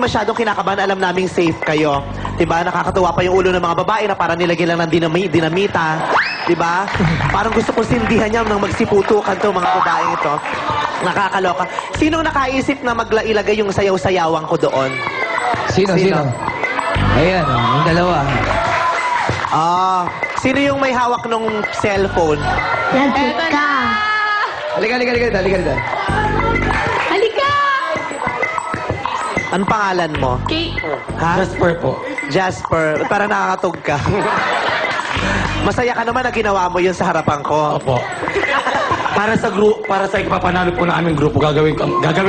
masyadong kinakabahan, alam naming safe kayo. Diba? Nakakatuwa pa yung ulo ng mga babae na parang nilagyan lang ng dinamita. Diba? Parang gusto kong sindihan niya nang magsiputukan to mga babae ito. Nakakaloka. Sinong nakaisip na ilagay yung sayaw-sayawan ko doon? Sino? Ayan, yung dalawa. Sino yung may hawak ng cellphone? Lagot ka. Halika. Halika! Anong pangalan mo? Kate. Ha? Jasper po. Jasper. Parang nakakatog ka. Masaya ka naman na ginawa mo yun sa harapan ko. Opo. Para sa ipapanalo po na aming grupo, gagawin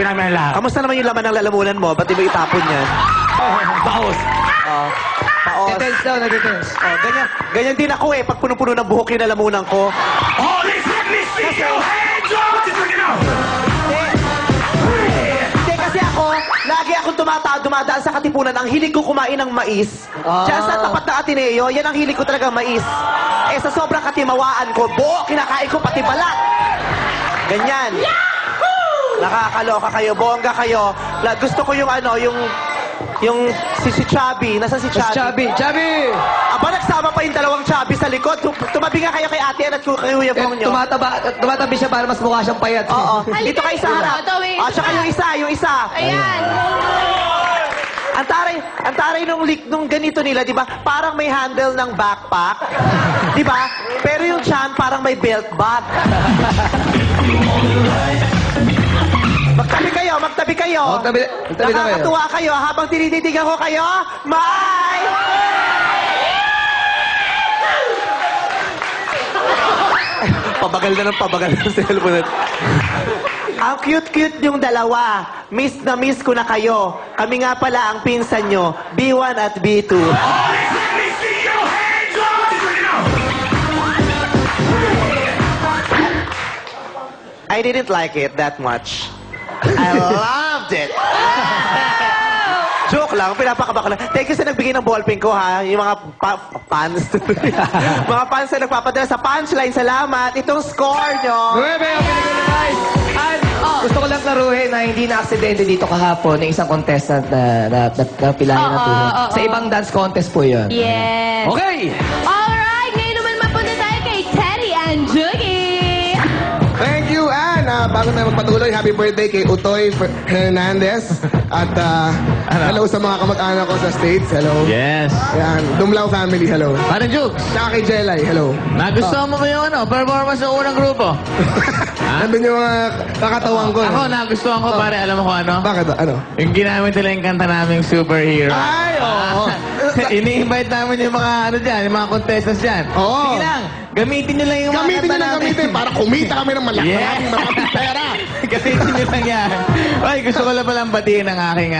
namin ang lahat. Kamusta naman yung laman ng lalamunan mo? Ba't di mo itapon yan? Baos. Paos. Detens daw, na-detens. Ganyan din ako eh. Pag puno-puno ng buhok yung lalamunan ko. Oh, let me see your hands up! What you talking about? Hindi kasi ako, lagi akong dumadaan sa Katipunan. Ang hilig ko kumain ng mais. Diyan sa tapat na Ateneo, yan ang hilig ko talaga, mais. Eh sa sobrang katimawaan ko, buo, kinakain ko pati balat. Ganyan. Nakakaloka kayo, bongga kayo. Gusto ko yung si Chubby. Nasaan si Chubby? Chubby! Aba, nagsama pa yung dalawang Chubby sa likod. Tumabi nga kayo kay Ate Ann at kay Kuya Bong nyo. Tumatabi siya para mas mukha siyang payat. Oo. Dito kayo sa harap. Tsaka yung isa. Ayan. Ang taray nung ganito nila, di ba? Parang may handle ng backpack. Di ba? Pero yung chan parang may belt bag. Magtabi kayo. Magtabi kayo. Nakakatuwa kayo habang tinititigan ko kayo. Pabagal na ng cellphone. Ang cute-cute yung dalawa. Miss na miss ko na kayo. Kami nga pala ang pinsan nyo, B1 at B2. Oh, let me see your hands up! What you talking about? I didn't like it that much. I loved it. Joke lang, pinapakaba ko lang. Thank you sa nagbigay ng ballpen ko, ha? Yung mga fans. Mga fans na nagpapadala sa punchline. Salamat. Itong score nyo. 9, okay. Gusto ko lang klaruhin na hindi na aksidente dito kahapon ng isang contestant na pilahin na tulong. Sa ibang dance contest po yun. Yes. Okay! Alright, ngayon naman mapunta tayo kay Teddy and Juggy. Thank you, Ann. Bago tayo magpatuloy, happy birthday kay Utoy Hernandez. At hello sa mga kamag-anak ko sa States. Hello. Yes. Ayan, Dumlao family, hello. Parang jokes. Tsaka kay Jelay, hello. Nagustuhan mo ba yung performance ng unang grupo? Nandun yung mga kakatawang ko. Ako, nagustuhan ko, pare. Alam mo kung ano? Bakit? Ano? Yung ginamit nila yung kanta naming superhero. Ay, oo. Ini-invite namin yung mga yung mga contestants dyan. Oo. Sige lang, gamitin nyo lang yung mga Gamitin kanta nyo lang namin. gamitin para kumita kami ng malaki. Yes. Maraming pera. Gamitin nyo lang yan. Ay, gusto ko lang palang batiin ng aking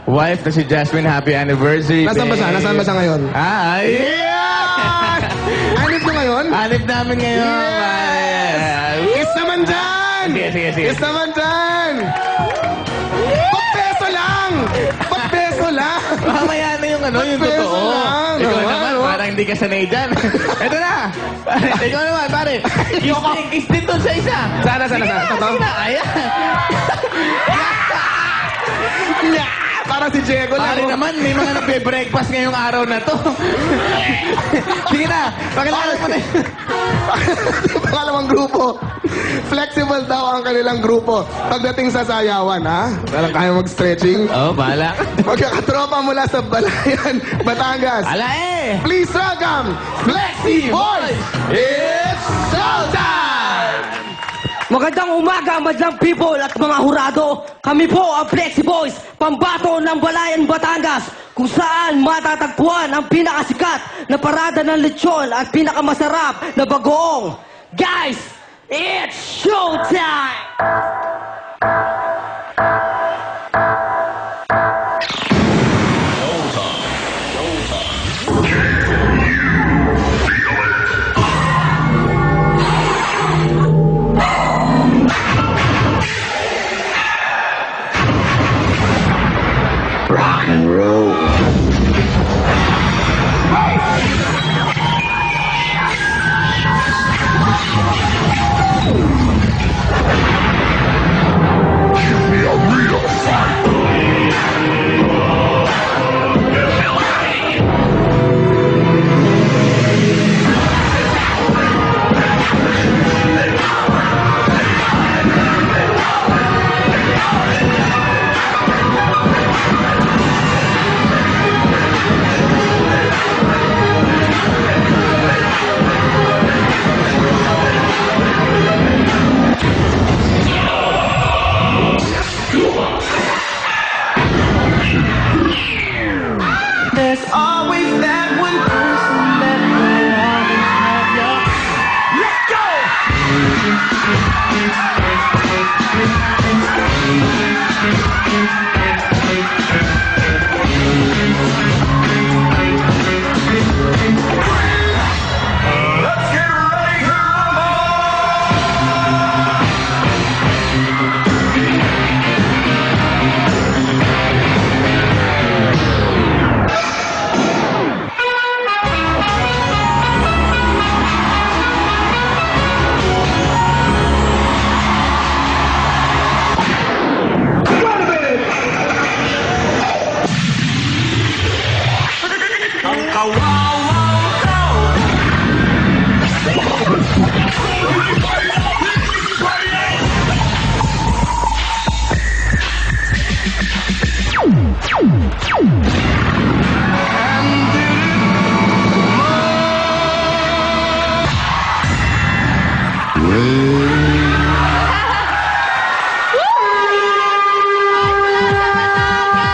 wife na si Jasmine. Happy anniversary, Nasaan ba siya? babe. Nasaan ba siya ngayon? Ay! Yeah! Anip mo ngayon? Hanip namin ngayon. Yes! Kiss naman dyan! Sige. Kiss naman dyan! Pagpeso lang! Pagpeso lang! Mamaya na yung yung Peso totoo. lang. Ikaw Naman, naman, oh. parang hindi ka sanay dyan. Ito na. Ikaw naman, pare. Kiss din doon sa isa. Sana. Sige na. Ayan. Para si Diego lang. Pare naman, may mga nagbe-breakfast ngayong araw na to. Sige na. Pakilala mo na. Pangalawang grupo. Flexible daw ang kanilang grupo. Pagdating sa sayawan, ha? Walang kaya mag-stretching. Bahala. Magkakatropa mula sa Balayan, Batangas. Ala eh. Please welcome Flexi Boys! It's showtime! Magandang umaga, madlang people at mga hurado. Kami po ang Flexi Boys, pambato ng Balayan, Batangas, kung saan matatagpuan ang pinakasikat na parada ng lechon at pinakamasarap na bagoong. Guys, it's showtime! Rock and roll. Give me a real fight.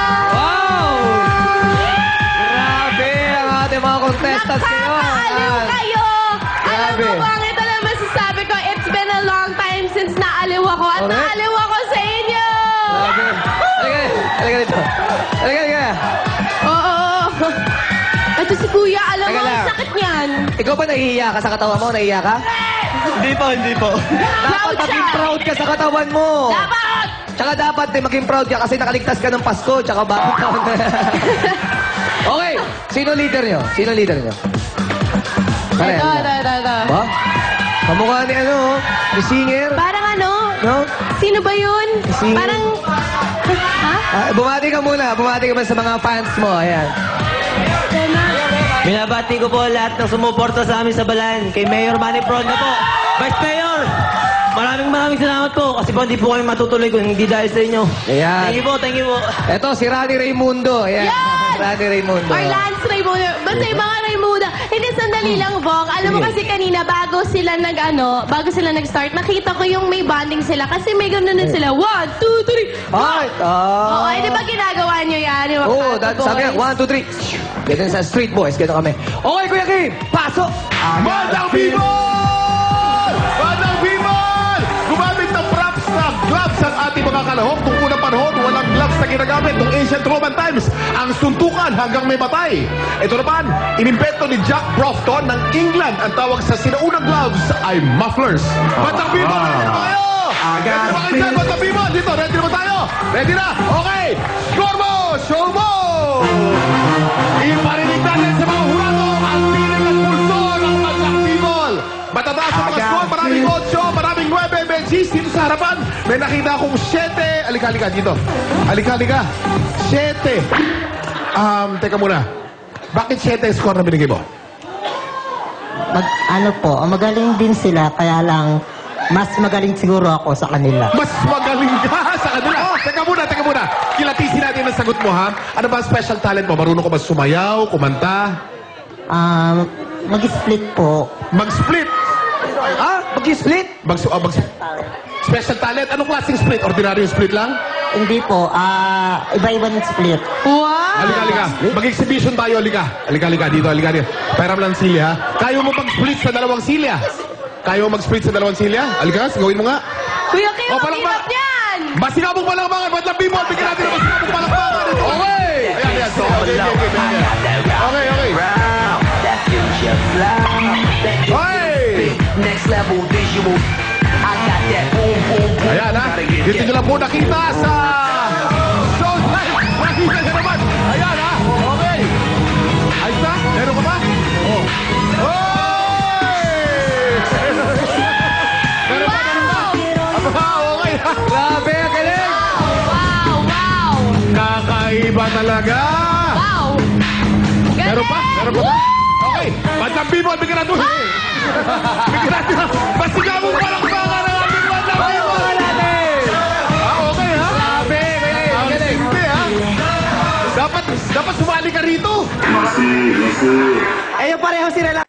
Wow! Grabe ang ating mga contestants ngayon. Nakakaaliw kayo! Alam Grabe. mo bang ito lang masasabi ko, it's been a long time since naaliw ako at Correct. naaliw ako sa inyo! Grabe. Halika dito. Halika. Oo. Ito si Kuya, alam mo, Teka lang. ang sakit niyan. Ikaw ba nahihiya ka sa katawan mo? Nahihiya ka? Hindi po. Dapat Proud siya. maging proud ka sa katawan mo. Dapat! Tsaka dapat maging proud ka kasi nakaligtas ka ng Pasko tsaka bagong taon. Okay, sino leader nyo? Karen. Ito. Ba? Kamukha ni ano, ni singer. Parang ano? No? Sino ba yun? Si- Parang... Ha? Bumati ka muna sa mga fans mo. Ayan. Binabati ko po lahat ng sumuporta sa amin sa Balan. Kay Mayor Manny Pronda po. Vice Mayor! Maraming salamat po. Kasi po hindi po kami matutuloy kung hindi dahil sa inyo. Ayan. Thank you po. Ito, si Rani Raimundo. Ayan. Yan! Rani Raimundo. Or Lance Raimundo. Basta yung mga Raimundo. Hindi, sandali lang, Bong. Alam mo Sige. kasi kanina, bago sila nag-start, nakita ko yung may bonding sila. Kasi may gano'n sila. 1, 2, 3. Ay! Oo, di ba ginagawa nyo yan? Yung Oo, Pato sabi nga, Boys? 1, 2, 3. Ganyan sa Street Boys, ganyan kami. Okay, Kuya Kim, pasok! Bandang people! Bandang people! Gumamit ng props na gloves ang ating mga kalahok. Kung unang panahon, walang gloves na ginagamit nung ancient Roman times. Ang suntukan hanggang may matay. Ito naman, inimbento ni Jack Crofton ng England. Ang tawag sa sinaunang gloves ay mufflers. Bandang people, ready na ba kayo? Ready na ba kayo dyan, bandang people? Dito, ready na ba tayo? Ready na? Okay! Score mo! Show mo! Iparinig natin sa mga hurado ang piling at pulso ng Bandang People. Matataas sa mga score, maraming 8, maraming 9, may G's dito sa harapan. May nakita akong 7. Alika dito. Alika. 7. Teka muna. Bakit 7 ang score na binigay mo? Magaling din sila, kaya lang mas magaling siguro ako sa kanila. Mas magaling ka sa kanila. Teka muna. Kilatisin natin ang sagot mo, ha? Ano ba ang special talent mo? Marunong ka ba sumayaw, kumanta? Mag-split po. Mag-split? Mag-split? Special talent? Anong klaseng split? Ordinaryong split lang? Hindi po, iba-ibang split. Wow! Halika. Mag-exhibition tayo, halika. Halika dito. Pairam lang silya. Kaya mo mag-split sa dalawang silya? Halika, sigawin mo nga. Kuya Kim, ang palakpak. hirap niyan! Masigabong palakpakan. Bandang people, bigyan natin ang masigabong palakpakan. Okay. Ayan. So, okay. Okay. Next level visual. I got that boom, boom, boom. Ayan, ha? Dito nyo lang po nakita sa Showtime. Nakita nyo naman. Ayan, ha? Okay. Ayos na? Meron ka ba? Oh. Meron ba? Okay, ha? Grabe, ang galing! Wow! Kakaiba talaga. Wow! Meron pa? Okay. Bandang people, bigyan natin. Masigabong palakpakan ng ating bandang people. Okay, ha? Grabe, Ang galing! simple, ha? Dapat sumali ka rito. Eh, yung pareho sila lang.